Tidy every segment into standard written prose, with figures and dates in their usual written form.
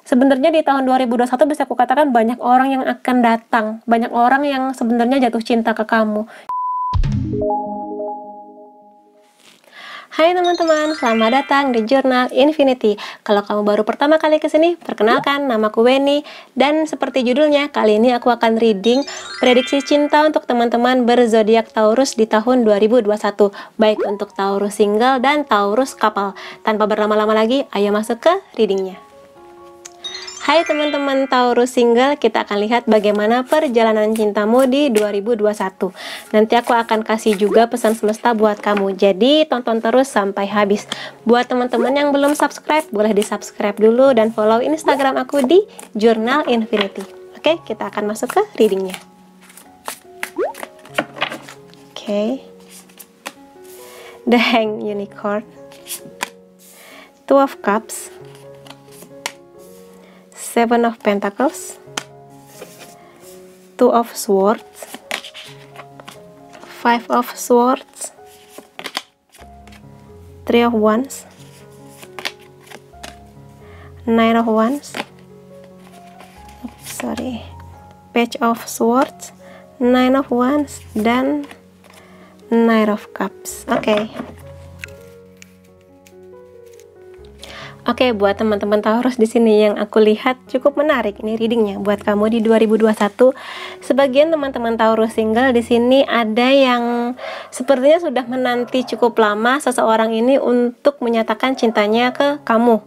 sebenarnya di tahun 2021 bisa aku katakan banyak orang yang akan datang, banyak orang yang sebenarnya jatuh cinta ke kamu. Hai teman-teman, selamat datang di Jurnal Infinity. Kalau kamu baru pertama kali kesini, perkenalkan, namaku Weni. Dan seperti judulnya, kali ini aku akan reading prediksi cinta untuk teman-teman berzodiak Taurus di tahun 2021. Baik untuk Taurus single dan Taurus couple. Tanpa berlama-lama lagi, ayo masuk ke readingnya. Hai teman-teman Taurus single, kita akan lihat bagaimana perjalanan cintamu di 2021. Nanti aku akan kasih juga pesan semesta buat kamu, jadi tonton terus sampai habis. Buat teman-teman yang belum subscribe, boleh di subscribe dulu dan follow Instagram aku di Jurnal Infinity. Oke, kita akan masuk ke readingnya. Oke. The Hanged Unicorn, Two of Cups, Seven of Pentacles, Two of Swords, Five of Swords, Three of Wands, Nine of Wands, Page of Swords, Nine of Wands, dan Knight of Cups. Oke, buat teman-teman Taurus di sini yang aku lihat cukup menarik ini readingnya buat kamu di 2021. Sebagian teman-teman Taurus single di sini ada yang sepertinya sudah menanti cukup lama seseorang ini untuk menyatakan cintanya ke kamu.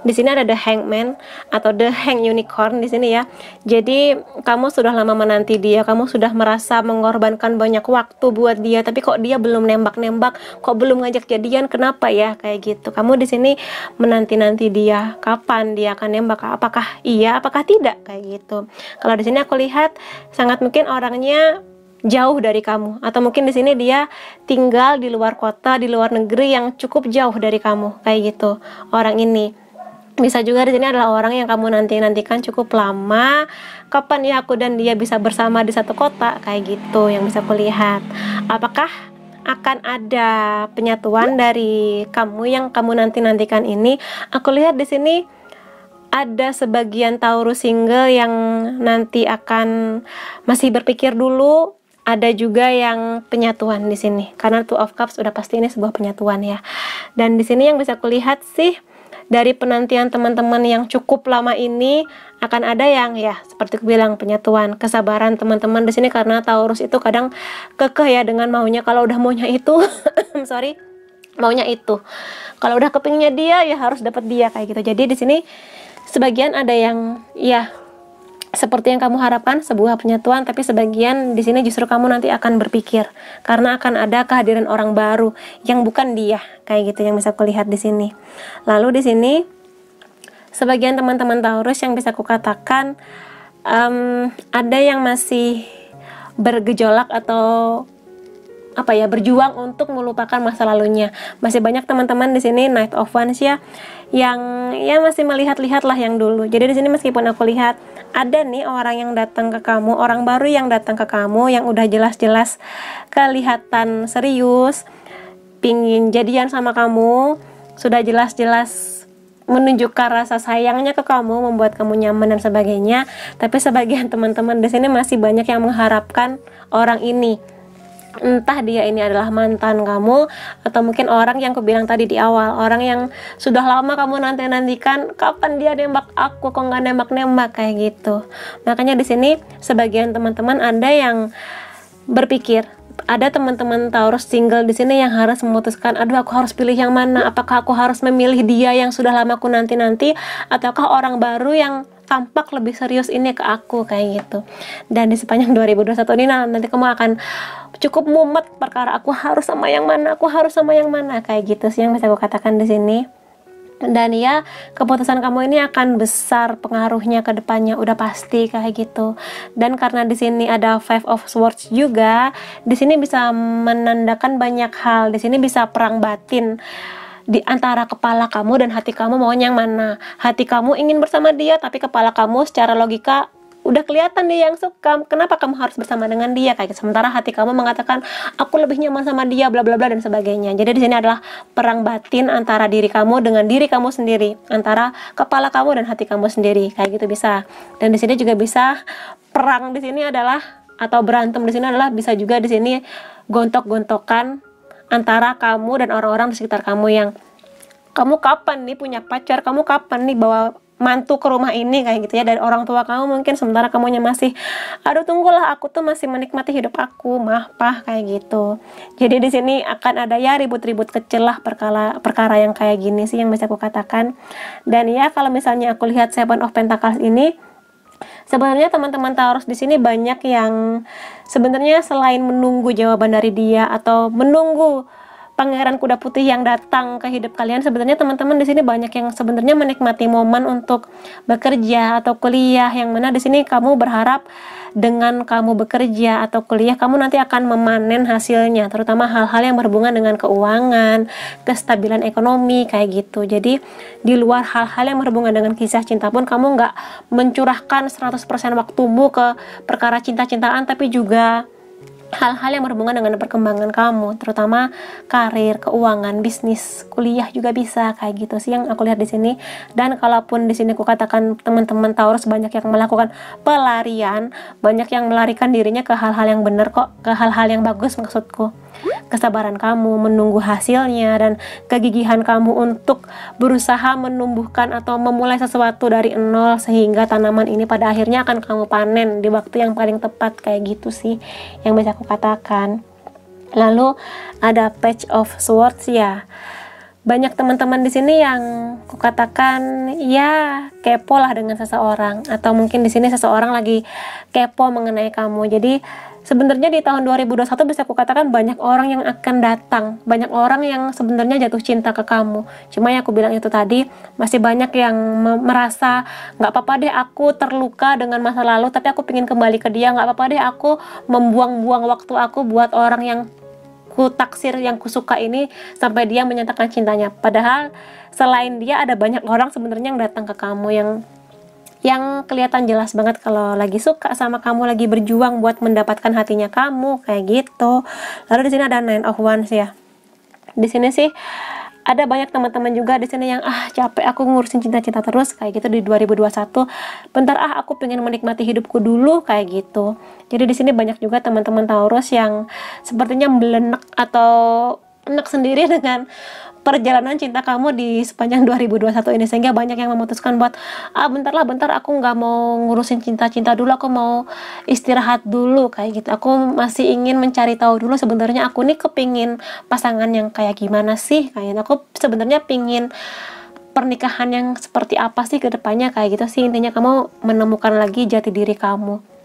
Di sini ada The Hangman atau The Hanged Unicorn di sini ya. Jadi kamu sudah lama menanti dia, kamu sudah merasa mengorbankan banyak waktu buat dia, tapi kok dia belum nembak-nembak, kok belum ngajak jadian, kenapa ya kayak gitu. Kamu di sini menanti-nanti dia, kapan dia akan nembak, apakah iya, apakah tidak kayak gitu. Kalau di sini aku lihat sangat mungkin orangnya jauh dari kamu, atau mungkin di sini dia tinggal di luar kota, di luar negeri yang cukup jauh dari kamu kayak gitu. Orang ini bisa juga di sini adalah orang yang kamu nantikan cukup lama. Kapan ya aku dan dia bisa bersama di satu kota kayak gitu yang bisa kulihat. Apakah akan ada penyatuan dari kamu yang kamu nantikan ini? Aku lihat di sini ada sebagian Taurus single yang nanti akan masih berpikir dulu. Ada juga yang penyatuan di sini, karena Two of Cups udah pasti ini sebuah penyatuan ya. Dan di sini yang bisa kulihat sih dari penantian teman-teman yang cukup lama ini akan ada yang ya seperti aku bilang penyatuan, kesabaran teman-teman di sini, karena Taurus itu kadang kekeh ya dengan maunya. Kalau udah maunya itu maunya itu. Kalau udah kepingnya dia ya harus dapat dia kayak gitu. Jadi di sini sebagian ada yang ya seperti yang kamu harapkan sebuah penyatuan, tapi sebagian di sini justru kamu nanti akan berpikir karena akan ada kehadiran orang baru yang bukan dia kayak gitu yang bisa aku lihat di sini. Lalu di sini sebagian teman-teman Taurus yang bisa aku katakan ada yang masih bergejolak atau berjuang untuk melupakan masa lalunya. Masih banyak teman-teman di sini Knight of Wands ya, yang ya masih melihat-lihat lah yang dulu. Jadi di sini meskipun aku lihat ada nih orang yang datang ke kamu, orang baru yang datang ke kamu yang udah jelas-jelas kelihatan serius, pingin jadian sama kamu, sudah jelas-jelas menunjukkan rasa sayangnya ke kamu, membuat kamu nyaman dan sebagainya. Tapi sebagian teman-teman di sini masih banyak yang mengharapkan orang ini. Entah dia ini adalah mantan kamu, atau mungkin orang yang aku bilang tadi di awal, orang yang sudah lama kamu nantikan kapan dia nembak aku, kok nggak nembak kayak gitu. Makanya di sini sebagian teman-teman ada yang berpikir, ada teman-teman Taurus single di sini yang harus memutuskan, aduh aku harus pilih yang mana, apakah aku harus memilih dia yang sudah lama aku nanti ataukah orang baru yang tampak lebih serius ini ke aku kayak gitu. Dan di sepanjang 2021 ini nanti kamu akan cukup mumet perkara aku harus sama yang mana kayak gitu sih yang bisa aku katakan di sini. Dan ya keputusan kamu ini akan besar pengaruhnya ke depannya, udah pasti kayak gitu. Dan karena di sini ada Five of Swords juga, di sini bisa menandakan banyak hal. Di sini bisa perang batin di antara kepala kamu dan hati kamu, maunya yang mana. Hati kamu ingin bersama dia, tapi kepala kamu secara logika udah kelihatan dia yang suka, kenapa kamu harus bersama dengan dia kayak gitu. Sementara hati kamu mengatakan aku lebih nyaman sama dia, bla bla bla dan sebagainya. Jadi di sini adalah perang batin antara diri kamu dengan diri kamu sendiri, antara kepala kamu dan hati kamu sendiri kayak gitu bisa. Dan di sini juga bisa perang di sini adalah, atau berantem di sini adalah bisa juga di sini gontok-gontokan antara kamu dan orang-orang di sekitar kamu yang kamu kapan nih punya pacar, kamu kapan nih bawa mantu ke rumah ini kayak gitu ya, dari orang tua kamu mungkin, sementara kamunya masih aduh tunggulah aku tuh masih menikmati hidup aku mah pah kayak gitu. Jadi di sini akan ada ya ribut-ribut kecil lah, perkara yang kayak gini sih yang bisa aku katakan. Dan ya kalau misalnya aku lihat Seven of Pentacles ini, sebenarnya teman-teman Taurus di sini banyak yang sebenarnya selain menunggu jawaban dari dia atau menunggu pangeran kuda putih yang datang ke hidup kalian, sebenarnya teman-teman di sini banyak yang sebenarnya menikmati momen untuk bekerja atau kuliah, yang mana di sini kamu berharap dengan kamu bekerja atau kuliah kamu nanti akan memanen hasilnya, terutama hal-hal yang berhubungan dengan keuangan, kestabilan ekonomi kayak gitu. Jadi di luar hal-hal yang berhubungan dengan kisah cinta pun kamu nggak mencurahkan 100% waktumu ke perkara cinta-cintaan, tapi juga hal-hal yang berhubungan dengan perkembangan kamu, terutama karir, keuangan, bisnis, kuliah juga bisa kayak gitu sih yang aku lihat di sini. Dan kalaupun di sini aku katakan teman-teman Taurus banyak yang melakukan pelarian, banyak yang melarikan dirinya ke hal-hal yang benar kok, ke hal-hal yang bagus maksudku. Kesabaran kamu menunggu hasilnya dan kegigihan kamu untuk berusaha menumbuhkan atau memulai sesuatu dari nol sehingga tanaman ini pada akhirnya akan kamu panen di waktu yang paling tepat kayak gitu sih yang bisa aku katakan. Lalu ada Page of Swords ya. Banyak teman-teman di sini yang aku katakan ya kepo lah dengan seseorang, atau mungkin di sini seseorang lagi kepo mengenai kamu. Jadi sebenarnya di tahun 2021 bisa aku katakan banyak orang yang akan datang, banyak orang yang sebenarnya jatuh cinta ke kamu. Cuma yang aku bilang itu tadi, masih banyak yang merasa nggak apa-apa deh aku terluka dengan masa lalu, tapi aku pengen kembali ke dia. Nggak apa-apa deh aku membuang-buang waktu aku buat orang yang ku taksir, yang kusuka ini sampai dia menyatakan cintanya. Padahal selain dia ada banyak orang sebenarnya yang datang ke kamu yang kelihatan jelas banget kalau lagi suka sama kamu, lagi berjuang buat mendapatkan hatinya kamu kayak gitu. Lalu di sini ada Nine of Wands ya. Di sini sih ada banyak teman-teman juga di sini yang capek aku ngurusin cinta-cinta terus kayak gitu di 2021. Bentar aku pengen menikmati hidupku dulu kayak gitu. Jadi di sini banyak juga teman-teman Taurus yang sepertinya melenek atau enak sendiri dengan perjalanan cinta kamu di sepanjang 2021 ini, sehingga banyak yang memutuskan buat bentar aku nggak mau ngurusin cinta-cinta dulu, aku mau istirahat dulu kayak gitu. Aku masih ingin mencari tahu dulu sebenarnya aku nih kepingin pasangan yang kayak gimana sih, kayak gitu. Aku sebenarnya pingin pernikahan yang seperti apa sih ke depannya kayak gitu sih. Intinya kamu menemukan lagi jati diri kamu.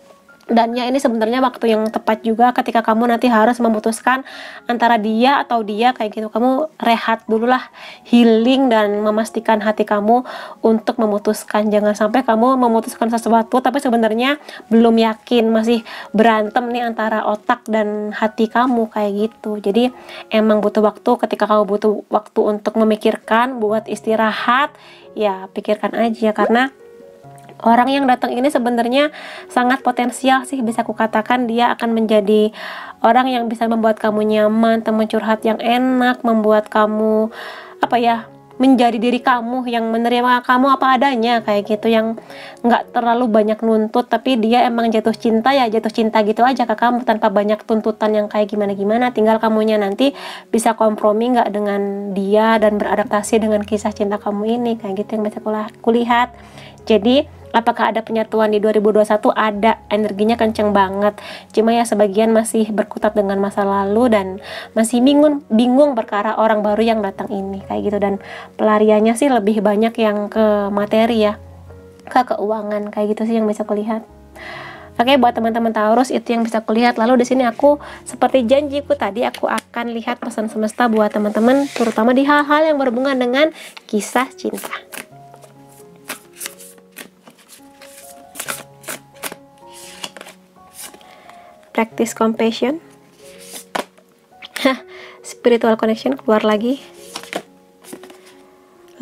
Dan ya ini sebenarnya waktu yang tepat juga ketika kamu nanti harus memutuskan antara dia atau dia kayak gitu. Kamu rehat dulu lah, healing dan memastikan hati kamu untuk memutuskan. Jangan sampai kamu memutuskan sesuatu tapi sebenarnya belum yakin, masih berantem nih antara otak dan hati kamu kayak gitu. Jadi emang butuh waktu. Ketika kamu butuh waktu untuk memikirkan, buat istirahat, ya pikirkan aja, karena orang yang datang ini sebenarnya sangat potensial sih, bisa aku katakan dia akan menjadi orang yang bisa membuat kamu nyaman, teman curhat yang enak, membuat kamu menjadi diri kamu, yang menerima kamu apa adanya kayak gitu, yang nggak terlalu banyak nuntut, tapi dia emang jatuh cinta gitu aja ke kamu tanpa banyak tuntutan yang kayak gimana-gimana. Tinggal kamunya nanti bisa kompromi nggak dengan dia dan beradaptasi dengan kisah cinta kamu ini kayak gitu yang bisa kulihat. Jadi apakah ada penyatuan di 2021? Ada, energinya kenceng banget. Cuma ya sebagian masih berkutat dengan masa lalu dan masih bingung perkara orang baru yang datang ini kayak gitu. Dan pelariannya sih lebih banyak yang ke materi ya, ke keuangan kayak gitu sih yang bisa kulihat. Oke, buat teman-teman Taurus itu yang bisa kulihat. Lalu di sini aku seperti janjiku tadi, aku akan lihat pesan semesta buat teman-teman, terutama di hal-hal yang berhubungan dengan kisah cinta. Practice compassion. Spiritual connection keluar lagi.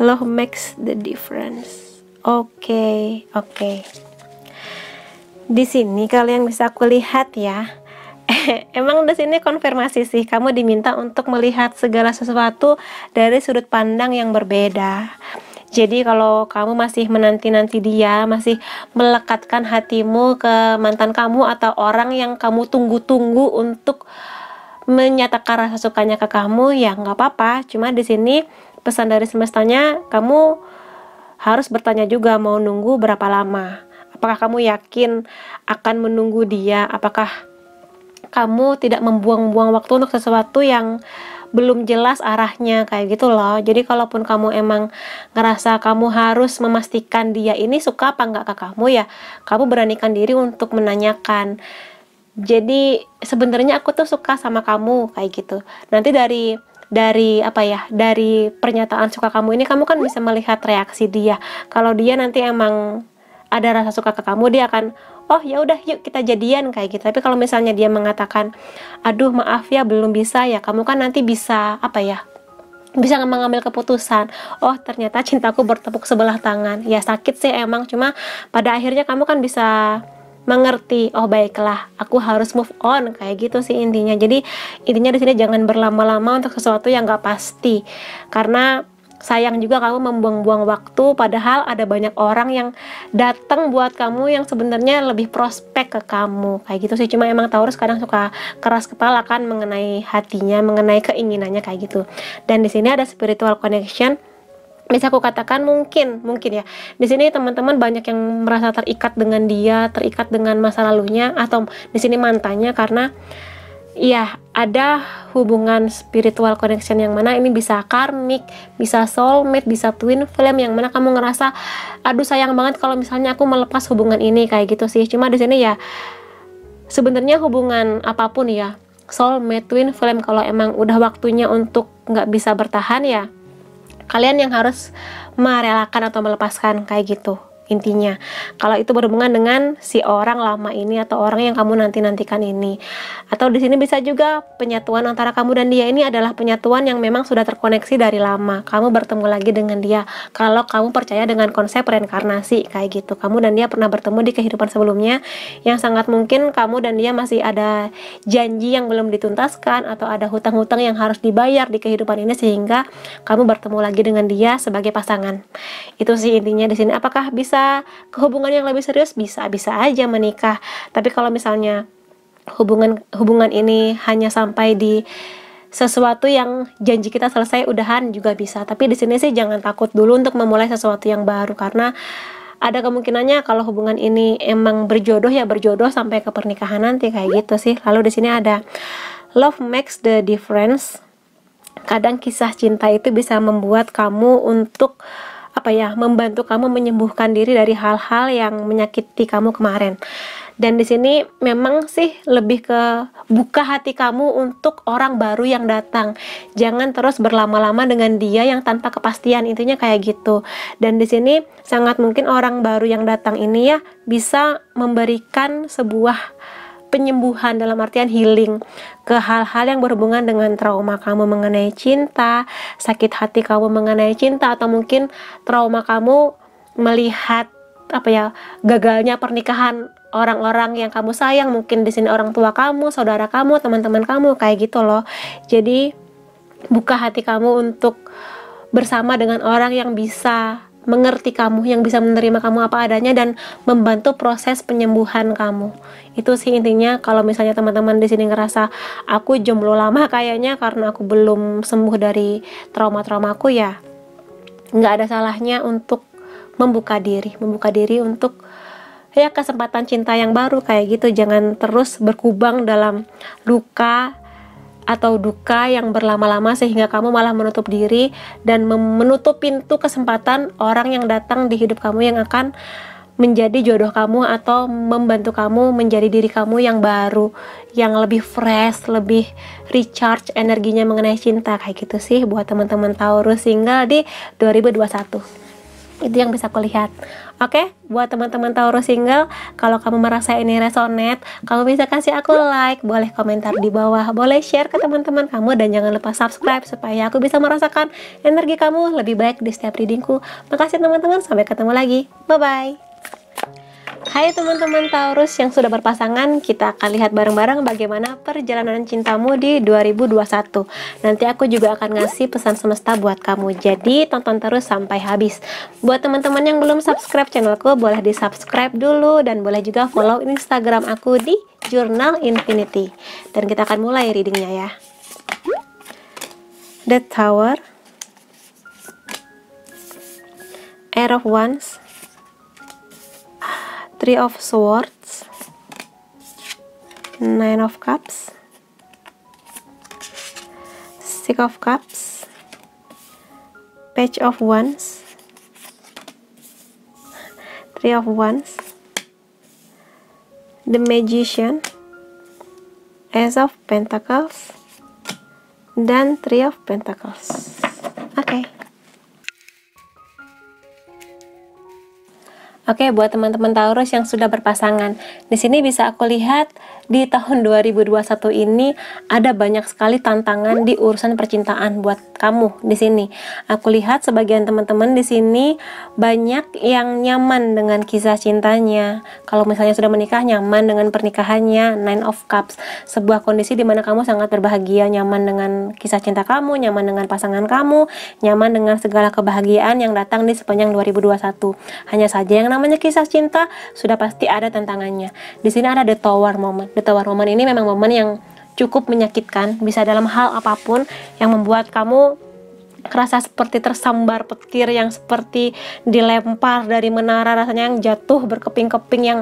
Love makes the difference. Oke. Di sini kalau yang bisa aku lihat ya, emang di sini konfirmasi sih, kamu diminta untuk melihat segala sesuatu dari sudut pandang yang berbeda. Jadi kalau kamu masih menanti-nanti dia, masih melekatkan hatimu ke mantan kamu atau orang yang kamu tunggu-tunggu untuk menyatakan rasa sukanya ke kamu, ya nggak apa-apa. Cuma di sini pesan dari semestanya, kamu harus bertanya juga mau nunggu berapa lama. Apakah kamu yakin akan menunggu dia? Apakah kamu tidak membuang-buang waktu untuk sesuatu yang belum jelas arahnya, kayak gitu loh. Jadi kalaupun kamu emang ngerasa kamu harus memastikan dia ini suka apa nggak ke kamu, ya kamu beranikan diri untuk menanyakan. Jadi sebenarnya aku tuh suka sama kamu, kayak gitu. Nanti dari apa ya, dari pernyataan suka kamu ini kamu kan bisa melihat reaksi dia. Kalau dia nanti emang ada rasa suka ke kamu, dia akan, oh ya udah yuk kita jadian, kayak gitu. Tapi kalau misalnya dia mengatakan, aduh maaf ya belum bisa, ya kamu kan nanti bisa apa ya, bisa mengambil keputusan, oh ternyata cintaku bertepuk sebelah tangan. Ya sakit sih emang, cuma pada akhirnya kamu kan bisa mengerti, oh baiklah aku harus move on, kayak gitu sih intinya. Jadi intinya di sini jangan berlama-lama untuk sesuatu yang gak pasti, karena sayang juga kamu membuang-buang waktu, padahal ada banyak orang yang datang buat kamu yang sebenarnya lebih prospek ke kamu, kayak gitu sih. Cuma emang Taurus kadang suka keras kepala kan mengenai hatinya, mengenai keinginannya, kayak gitu. Dan di sini ada spiritual connection. Bisa aku katakan mungkin ya di sini teman-teman banyak yang merasa terikat dengan dia, terikat dengan masa lalunya, atau di sini mantannya, karena ya ada hubungan spiritual connection yang mana ini bisa karmik, bisa soulmate, bisa twin flame, yang mana kamu ngerasa aduh sayang banget kalau misalnya aku melepas hubungan ini, kayak gitu sih. Cuma di sini ya sebenarnya hubungan apapun ya, soulmate, twin flame, kalau emang udah waktunya untuk nggak bisa bertahan, ya kalian yang harus merelakan atau melepaskan, kayak gitu intinya. Kalau itu berhubungan dengan si orang lama ini atau orang yang kamu nanti-nantikan ini. Atau di sini bisa juga penyatuan antara kamu dan dia ini adalah penyatuan yang memang sudah terkoneksi dari lama. Kamu bertemu lagi dengan dia. Kalau kamu percaya dengan konsep reinkarnasi, kayak gitu. Kamu dan dia pernah bertemu di kehidupan sebelumnya, yang sangat mungkin kamu dan dia masih ada janji yang belum dituntaskan, atau ada hutang-hutang yang harus dibayar di kehidupan ini, sehingga kamu bertemu lagi dengan dia sebagai pasangan. Itu sih intinya di sini. Apakah bisa ke hubungan yang lebih serius? Bisa aja menikah. Tapi kalau misalnya hubungan ini hanya sampai di sesuatu yang janji kita selesai udahan, juga bisa. Tapi di sini sih jangan takut dulu untuk memulai sesuatu yang baru, karena ada kemungkinannya kalau hubungan ini emang berjodoh, ya berjodoh sampai ke pernikahan nanti, kayak gitu sih. Lalu di sini ada love makes the difference. Kadang kisah cinta itu bisa membuat kamu untuk apa ya, membantu kamu menyembuhkan diri dari hal-hal yang menyakiti kamu kemarin. Dan di sini memang sih lebih ke buka hati kamu untuk orang baru yang datang. Jangan terus berlama-lama dengan dia yang tanpa kepastian, intinya kayak gitu. Dan di sini sangat mungkin orang baru yang datang ini ya bisa memberikan sebuah penyembuhan, dalam artian healing, ke hal-hal yang berhubungan dengan trauma kamu mengenai cinta, sakit hati kamu mengenai cinta, atau mungkin trauma kamu melihat apa ya, gagalnya pernikahan orang-orang yang kamu sayang, mungkin di sini orang tua kamu, saudara kamu, teman-teman kamu, kayak gitu loh. Jadi buka hati kamu untuk bersama dengan orang yang bisa mengerti kamu, yang bisa menerima kamu apa adanya dan membantu proses penyembuhan kamu. Itu sih intinya. Kalau misalnya teman-teman di sini ngerasa aku jomblo lama kayaknya karena aku belum sembuh dari trauma-traumaku, ya nggak ada salahnya untuk membuka diri untuk ya kesempatan cinta yang baru, kayak gitu. Jangan terus berkubang dalam luka atau duka yang berlama-lama sehingga kamu malah menutup diri dan menutup pintu kesempatan orang yang datang di hidup kamu yang akan menjadi jodoh kamu atau membantu kamu menjadi diri kamu yang baru, yang lebih fresh, lebih recharge energinya mengenai cinta, kayak gitu sih buat teman-teman Taurus single di 2021. Itu yang bisa aku lihat. Oke, buat teman-teman Taurus single, kalau kamu merasa ini resonate, kamu bisa kasih aku like, boleh komentar di bawah, boleh share ke teman-teman kamu, dan jangan lupa subscribe supaya aku bisa merasakan energi kamu lebih baik di setiap readingku. Makasih teman-teman, sampai ketemu lagi. Bye-bye. Hai teman-teman Taurus yang sudah berpasangan, kita akan lihat bareng-bareng bagaimana perjalanan cintamu di 2021. Nanti aku juga akan ngasih pesan semesta buat kamu, jadi tonton terus sampai habis. Buat teman-teman yang belum subscribe channelku, boleh di subscribe dulu dan boleh juga follow Instagram aku di Journal Infinity. Dan kita akan mulai readingnya ya. The Tower, Air of Wands, Three of Swords, Nine of Cups, Six of Cups, Page of Wands, Three of Wands, The Magician, Ace of Pentacles, dan Three of Pentacles. Oke. Oke, buat teman-teman Taurus yang sudah berpasangan, di sini bisa aku lihat di tahun 2021 ini ada banyak sekali tantangan di urusan percintaan buat kamu di sini. Aku lihat sebagian teman-teman di sini banyak yang nyaman dengan kisah cintanya. Kalau misalnya sudah menikah, nyaman dengan pernikahannya. Nine of Cups, sebuah kondisi di mana kamu sangat berbahagia, nyaman dengan kisah cinta kamu, nyaman dengan pasangan kamu, nyaman dengan segala kebahagiaan yang datang di sepanjang 2021. Hanya saja yang namanya kisah cinta sudah pasti ada tantangannya. Di sini ada the tower moment. The tower moment ini memang momen yang cukup menyakitkan, bisa dalam hal apapun yang membuat kamu kerasa seperti tersambar petir, yang seperti dilempar dari menara, rasanya yang jatuh berkeping-keping, yang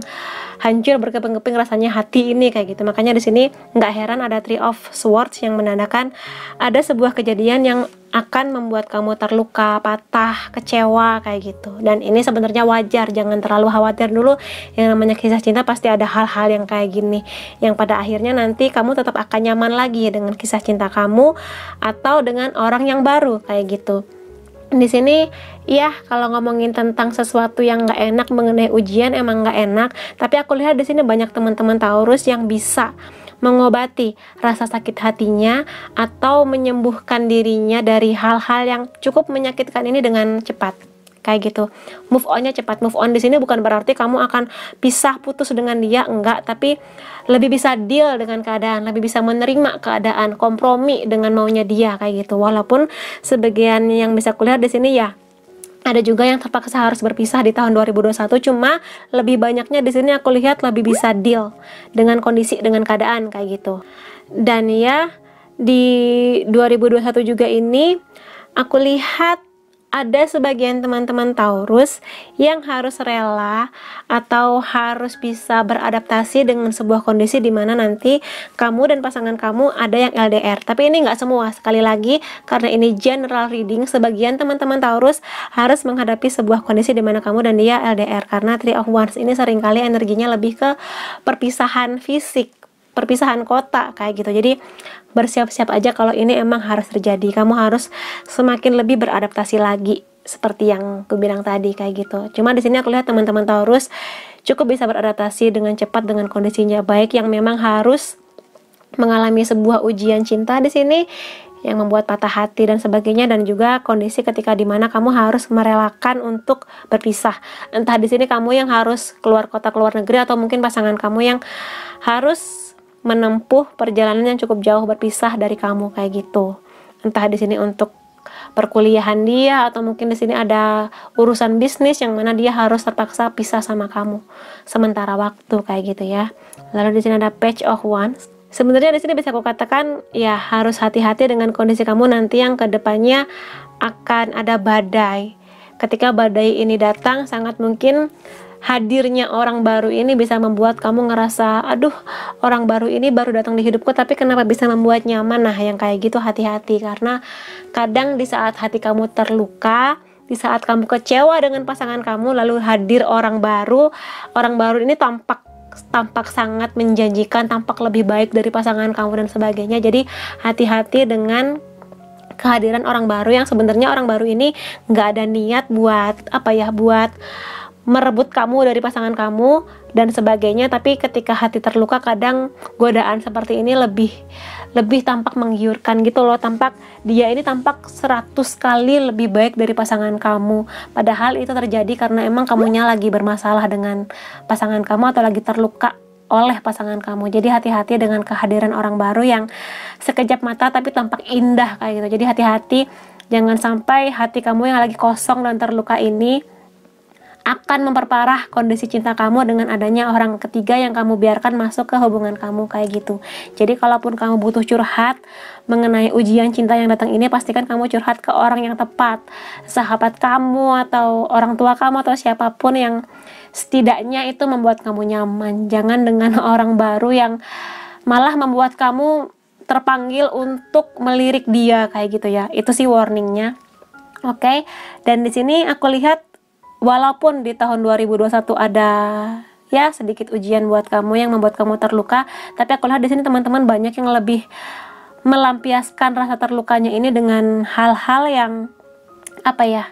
hancur berkeping-keping rasanya hati ini kayak gitu. Makanya di sini nggak heran ada Three of Swords yang menandakan ada sebuah kejadian yang akan membuat kamu terluka, patah, kecewa kayak gitu. Dan ini sebenarnya wajar, jangan terlalu khawatir dulu. Yang namanya kisah cinta pasti ada hal-hal yang kayak gini, yang pada akhirnya nanti kamu tetap akan nyaman lagi dengan kisah cinta kamu atau dengan orang yang baru kayak gitu. Di sini ya, kalau ngomongin tentang sesuatu yang nggak enak mengenai ujian, emang nggak enak. Tapi aku lihat di sini banyak teman-teman Taurus yang bisa mengobati rasa sakit hatinya atau menyembuhkan dirinya dari hal-hal yang cukup menyakitkan ini dengan cepat kayak gitu. Move onnya cepat. Move on di sini bukan berarti kamu akan pisah putus dengan dia, enggak, tapi lebih bisa deal dengan keadaan, lebih bisa menerima keadaan, kompromi dengan maunya dia kayak gitu. Walaupun sebagian yang bisa kulihat di sini ya ada juga yang terpaksa harus berpisah di tahun 2021, cuma lebih banyaknya di sini aku lihat lebih bisa deal dengan kondisi, dengan keadaan kayak gitu. Dan ya, di 2021 juga ini aku lihat ada sebagian teman-teman Taurus yang harus rela atau harus bisa beradaptasi dengan sebuah kondisi di mana nanti kamu dan pasangan kamu ada yang LDR. Tapi ini nggak semua, sekali lagi karena ini general reading, sebagian teman-teman Taurus harus menghadapi sebuah kondisi di mana kamu dan dia LDR, karena Three of Wands ini seringkali energinya lebih ke perpisahan fisik, perpisahan kota kayak gitu. Jadi bersiap-siap aja kalau ini emang harus terjadi. Kamu harus semakin lebih beradaptasi lagi seperti yang aku bilang tadi kayak gitu. Cuma di sini aku lihat teman-teman Taurus cukup bisa beradaptasi dengan cepat dengan kondisinya, baik yang memang harus mengalami sebuah ujian cinta di sini yang membuat patah hati dan sebagainya, dan juga kondisi ketika dimana kamu harus merelakan untuk berpisah. Entah di sini kamu yang harus keluar kota, keluar negeri, atau mungkin pasangan kamu yang harus menempuh perjalanan yang cukup jauh berpisah dari kamu kayak gitu. Entah di sini untuk perkuliahan dia, atau mungkin di sini ada urusan bisnis yang mana dia harus terpaksa pisah sama kamu sementara waktu kayak gitu ya. Lalu di sini ada Page of Wands. Sebenarnya di sini bisa aku katakan ya, harus hati-hati dengan kondisi kamu nanti yang kedepannya akan ada badai. Ketika badai ini datang, sangat mungkin hadirnya orang baru ini bisa membuat kamu ngerasa, aduh, orang baru ini baru datang di hidupku tapi kenapa bisa membuat nyaman. Nah, yang kayak gitu hati-hati, karena kadang di saat hati kamu terluka, di saat kamu kecewa dengan pasangan kamu, lalu hadir orang baru ini tampak sangat menjanjikan, tampak lebih baik dari pasangan kamu dan sebagainya. Jadi hati-hati dengan kehadiran orang baru yang sebenarnya orang baru ini nggak ada niat buat buat merebut kamu dari pasangan kamu dan sebagainya. Tapi ketika hati terluka, kadang godaan seperti ini lebih tampak menggiurkan gitu loh, tampak dia ini tampak 100 kali lebih baik dari pasangan kamu. Padahal itu terjadi karena emang kamunya lagi bermasalah dengan pasangan kamu atau lagi terluka oleh pasangan kamu. Jadi hati-hati dengan kehadiran orang baru yang sekejap mata tapi tampak indah kayak gitu. Jadi hati-hati, jangan sampai hati kamu yang lagi kosong dan terluka ini akan memperparah kondisi cinta kamu dengan adanya orang ketiga yang kamu biarkan masuk ke hubungan kamu kayak gitu. Jadi kalaupun kamu butuh curhat mengenai ujian cinta yang datang ini, pastikan kamu curhat ke orang yang tepat, sahabat kamu atau orang tua kamu atau siapapun yang setidaknya itu membuat kamu nyaman. Jangan dengan orang baru yang malah membuat kamu terpanggil untuk melirik dia kayak gitu ya. Itu sih warningnya. Oke. Dan di sini aku lihat walaupun di tahun 2021 ada ya sedikit ujian buat kamu yang membuat kamu terluka, tapi aku lihat di sini teman-teman banyak yang lebih melampiaskan rasa terlukanya ini dengan hal-hal yang apa ya,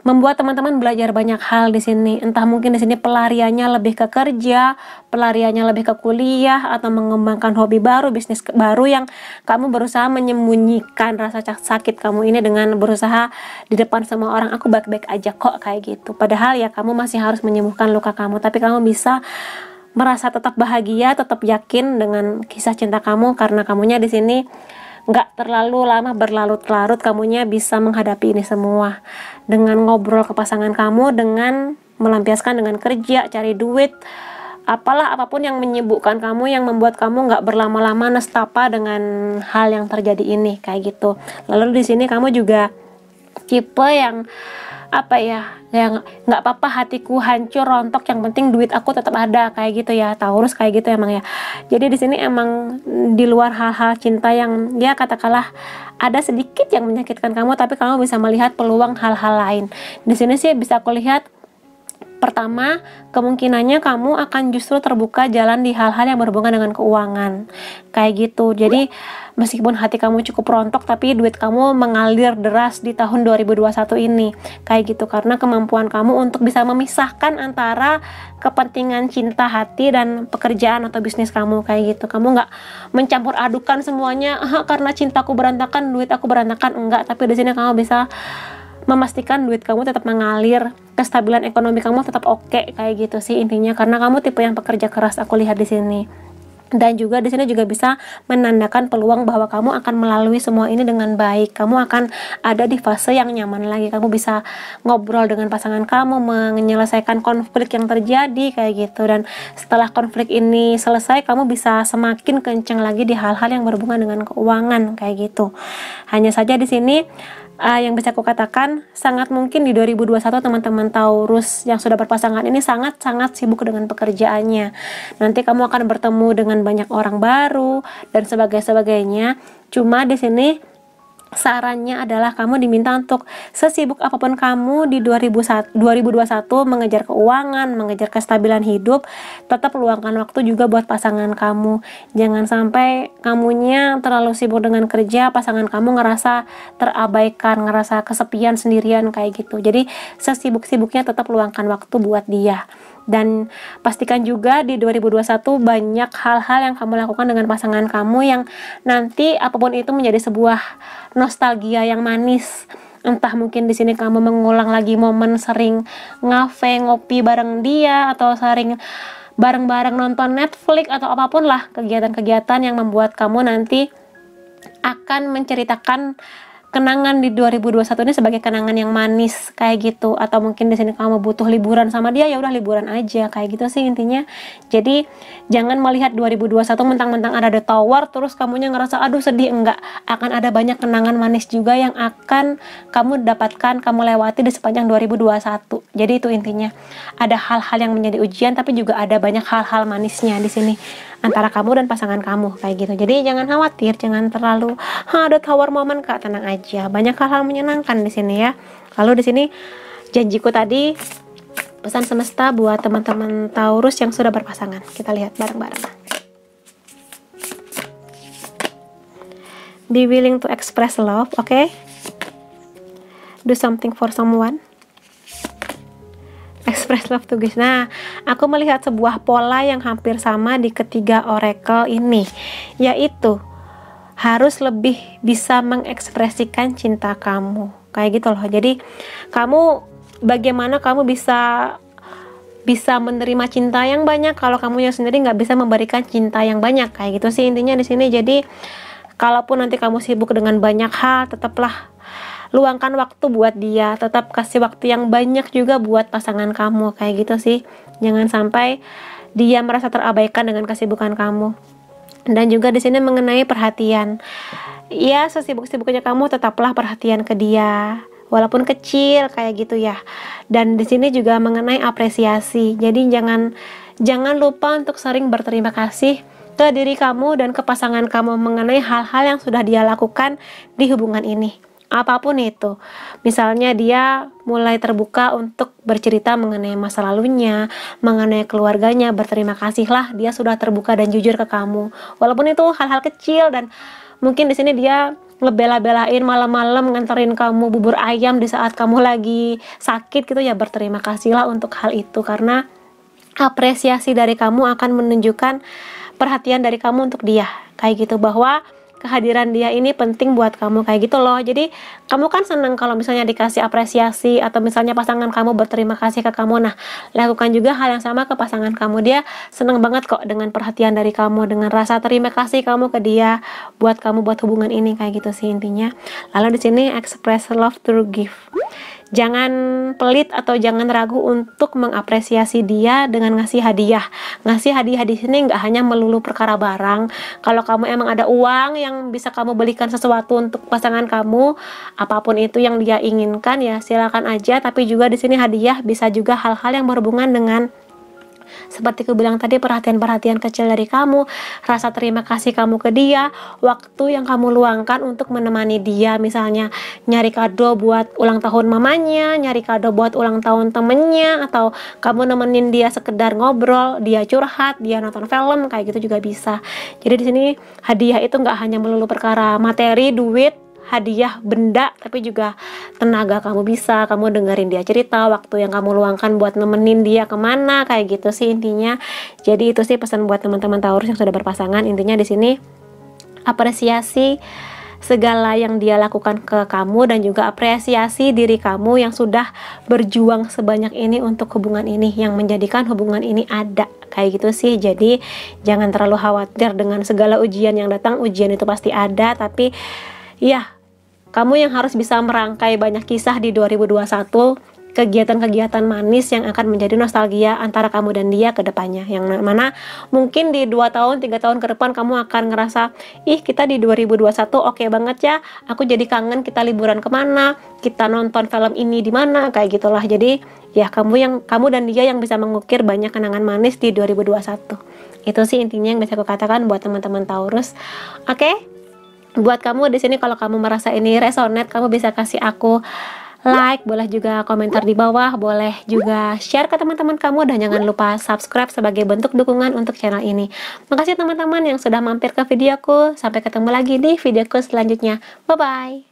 membuat teman-teman belajar banyak hal di sini. Entah mungkin di sini pelariannya lebih ke kerja, pelariannya lebih ke kuliah, atau mengembangkan hobi baru, bisnis baru yang kamu berusaha menyembunyikan rasa sakit kamu ini dengan berusaha di depan semua orang, aku baik-baik aja kok kayak gitu. Padahal ya kamu masih harus menyembuhkan luka kamu, tapi kamu bisa merasa tetap bahagia, tetap yakin dengan kisah cinta kamu karena kamunya di sini nggak terlalu lama berlarut-larut. Kamunya bisa menghadapi ini semua dengan ngobrol ke pasangan kamu, dengan melampiaskan dengan kerja, cari duit, apalah apapun yang menyibukkan kamu, yang membuat kamu nggak berlama-lama nestapa dengan hal yang terjadi ini kayak gitu. Lalu di sini kamu juga tipe yang apa ya, yang nggak apa-apa hatiku hancur rontok, yang penting duit aku tetap ada kayak gitu ya, Taurus kayak gitu emang ya. Jadi di sini emang di luar hal-hal cinta yang ya katakanlah ada sedikit yang menyakitkan kamu, tapi kamu bisa melihat peluang hal-hal lain. Di sini sih bisa aku lihat pertama, kemungkinannya kamu akan justru terbuka jalan di hal-hal yang berhubungan dengan keuangan kayak gitu. Jadi meskipun hati kamu cukup rontok, tapi duit kamu mengalir deras di tahun 2021 ini kayak gitu, karena kemampuan kamu untuk bisa memisahkan antara kepentingan cinta hati dan pekerjaan atau bisnis kamu kayak gitu. Kamu nggak mencampur adukan semuanya, karena cintaku berantakan, duit aku berantakan, enggak. Tapi di sini kamu bisa memastikan duit kamu tetap mengalir, kestabilan ekonomi kamu tetap oke kayak gitu sih intinya, karena kamu tipe yang pekerja keras aku lihat di sini. Dan juga di sini juga bisa menandakan peluang bahwa kamu akan melalui semua ini dengan baik. Kamu akan ada di fase yang nyaman lagi. Kamu bisa ngobrol dengan pasangan kamu, menyelesaikan konflik yang terjadi kayak gitu. Dan setelah konflik ini selesai, kamu bisa semakin kenceng lagi di hal-hal yang berhubungan dengan keuangan kayak gitu. Hanya saja di sini yang bisa aku katakan, sangat mungkin di 2021 teman-teman Taurus yang sudah berpasangan ini sangat-sangat sibuk dengan pekerjaannya. Nanti kamu akan bertemu dengan banyak orang baru dan sebagainya. Cuma di sini sarannya adalah kamu diminta untuk sesibuk apapun kamu di 2021 mengejar keuangan, mengejar kestabilan hidup, tetap luangkan waktu juga buat pasangan kamu. Jangan sampai kamunya terlalu sibuk dengan kerja, pasangan kamu ngerasa terabaikan, ngerasa kesepian sendirian kayak gitu. Jadi sesibuk-sibuknya tetap luangkan waktu buat dia. Dan pastikan juga di 2021 banyak hal-hal yang kamu lakukan dengan pasangan kamu yang nanti apapun itu menjadi sebuah nostalgia yang manis. Entah mungkin di sini kamu mengulang lagi momen sering ngafe, ngopi bareng dia, atau sering bareng-bareng nonton Netflix, atau apapun lah kegiatan-kegiatan yang membuat kamu nanti akan menceritakan kenangan di 2021 ini sebagai kenangan yang manis kayak gitu. Atau mungkin di sini kamu butuh liburan sama dia, ya udah liburan aja kayak gitu sih intinya. Jadi jangan melihat 2021 mentang-mentang ada The Tower terus kamunya ngerasa aduh sedih, enggak. Akan ada banyak kenangan manis juga yang akan kamu dapatkan, kamu lewati di sepanjang 2021. Jadi itu intinya. Ada hal-hal yang menjadi ujian, tapi juga ada banyak hal-hal manisnya di sini antara kamu dan pasangan kamu kayak gitu. Jadi jangan khawatir, jangan terlalu ada tower moment, Kak, tenang aja. Banyak hal-hal menyenangkan di sini ya. Lalu di sini janjiku tadi, pesan semesta buat teman-teman Taurus yang sudah berpasangan. Kita lihat bareng-bareng. Be willing to express love, okay? Do something for someone. Express love to guys. Nah, aku melihat sebuah pola yang hampir sama di ketiga oracle ini, yaitu harus lebih bisa mengekspresikan cinta kamu, kayak gitu loh. Jadi kamu, bagaimana kamu bisa menerima cinta yang banyak kalau kamunya sendiri nggak bisa memberikan cinta yang banyak, kayak gitu sih intinya di sini. Jadi kalaupun nanti kamu sibuk dengan banyak hal, tetaplah luangkan waktu buat dia, tetap kasih waktu yang banyak juga buat pasangan kamu, kayak gitu sih. Jangan sampai dia merasa terabaikan dengan kesibukan kamu. Dan juga di sini mengenai perhatian, ya sesibuk-sibuknya kamu tetaplah perhatian ke dia, walaupun kecil kayak gitu ya. Dan di sini juga mengenai apresiasi. Jadi jangan lupa untuk sering berterima kasih ke diri kamu dan ke pasangan kamu mengenai hal-hal yang sudah dia lakukan di hubungan ini. Apapun itu, misalnya dia mulai terbuka untuk bercerita mengenai masa lalunya, mengenai keluarganya, berterima kasihlah dia sudah terbuka dan jujur ke kamu. Walaupun itu hal-hal kecil, dan mungkin di sini dia ngebela-belain malam-malam nganterin kamu bubur ayam di saat kamu lagi sakit gitu ya, berterima kasihlah untuk hal itu, karena apresiasi dari kamu akan menunjukkan perhatian dari kamu untuk dia, kayak gitu, bahwa kehadiran dia ini penting buat kamu, kayak gitu loh. Jadi kamu kan senang kalau misalnya dikasih apresiasi, atau misalnya pasangan kamu berterima kasih ke kamu. Nah, lakukan juga hal yang sama ke pasangan kamu. Dia senang banget kok dengan perhatian dari kamu, dengan rasa terima kasih kamu ke dia buat kamu, buat hubungan ini, kayak gitu sih intinya. Lalu di sini express love through gift. Jangan pelit atau jangan ragu untuk mengapresiasi dia dengan ngasih hadiah. Ngasih hadiah di sini nggak hanya melulu perkara barang. Kalau kamu emang ada uang yang bisa kamu belikan sesuatu untuk pasangan kamu, apapun itu yang dia inginkan ya silakan aja. Tapi juga di sini hadiah bisa juga hal-hal yang berhubungan dengan, seperti aku bilang tadi, perhatian-perhatian kecil dari kamu, rasa terima kasih kamu ke dia, waktu yang kamu luangkan untuk menemani dia, misalnya nyari kado buat ulang tahun mamanya, nyari kado buat ulang tahun temennya, atau kamu nemenin dia sekedar ngobrol, dia curhat, dia nonton film, kayak gitu juga bisa. Jadi di sini hadiah itu nggak hanya melulu perkara materi, duit, hadiah, benda, tapi juga tenaga kamu, bisa kamu dengerin dia cerita, waktu yang kamu luangkan buat nemenin dia kemana, kayak gitu sih intinya. Jadi itu sih pesan buat teman-teman Taurus yang sudah berpasangan. Intinya di sini apresiasi segala yang dia lakukan ke kamu, dan juga apresiasi diri kamu yang sudah berjuang sebanyak ini untuk hubungan ini, yang menjadikan hubungan ini ada, kayak gitu sih. Jadi jangan terlalu khawatir dengan segala ujian yang datang. Ujian itu pasti ada, tapi ya kamu yang harus bisa merangkai banyak kisah di 2021, kegiatan-kegiatan manis yang akan menjadi nostalgia antara kamu dan dia ke depannya, yang mana mungkin di 2 tahun 3 tahun ke depan kamu akan ngerasa, ih kita di 2021 oke banget ya, aku jadi kangen kita liburan kemana, kita nonton film ini di mana, kayak gitulah. Jadi ya kamu dan dia yang bisa mengukir banyak kenangan manis di 2021. Itu sih intinya yang bisa aku katakan buat teman-teman Taurus. Oke? Buat kamu di sini, kalau kamu merasa ini resonate, kamu bisa kasih aku like, boleh juga komentar di bawah, boleh juga share ke teman-teman kamu, dan jangan lupa subscribe sebagai bentuk dukungan untuk channel ini. Makasih teman-teman yang sudah mampir ke videoku. Sampai ketemu lagi di videoku selanjutnya. Bye bye.